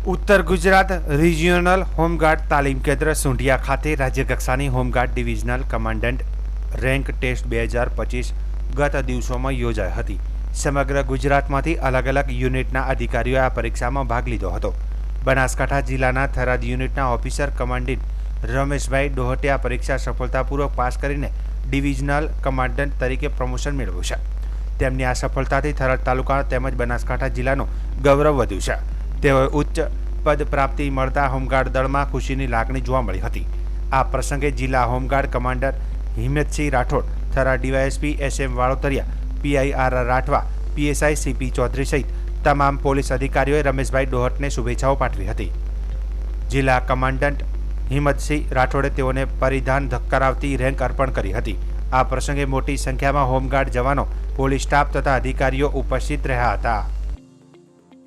ઉત્તર Gujarat regional home guard તાલીમ કેન્દ્ર સુંઢિયા ખાતે રાજ્યકક્ષાની home guard divisional commandant rank test 2025 ગત દિવસોમાં યોજાઈ હતી. સમગ્ર ગુજરાતમાંથી અલગ અલગ યુનિટના અધિકારીઓએ આ પરીક્ષામાં ભાગ લીધો હતો. બનાસકાંઠા જિલ્લાના થરાદ યુનિટના ઓફિસર કમાન્ડન્ટ રમેશભાઈ ડોહટે આ પરીક્ષા સફળતાપૂર્વક પાસ કરીને ડિવિઝનલ કમાન્ડન્ટ તરીકે પ્રમોશન મેળવ્યું છે. તેમની આ સફળતાથી થરાદ તાલુકા તેમજ બનાસકાંઠા જિલ્લાનું ગૌરવ વધ્યું છે. તેઓએ ઉચ્ચ પદ પ્રાપ્તિ મળતા હોમગાર્ડ દળમાં ખુશીની લાગણી જોવા મળી હતી. આ પ્રસંગે જિલ્લા home guard commander Himmatsinh Rathod, Tharad DYSP SM Valotariya, PIR Rathva, PSI CP Chaudhary સહિત તમામ પોલીસ અધિકારીઓએ રમેશભાઈ ડોહટને શુભેચ્છાઓ પાઠવી હતી. જિલ્લા કમાન્ડન્ટ હિંમતસિંહ રાઠોડે તેઓને પરિધાન કરાવતી રેન્ક અર્પણ કરી હતી. આ પ્રસંગે મોટી સંખ્યામાં હોમગાર્ડ જવાનો, પોલીસ સ્ટાફ તથા અધિકારીઓ ઉપસ્થિત રહ્યા હતા.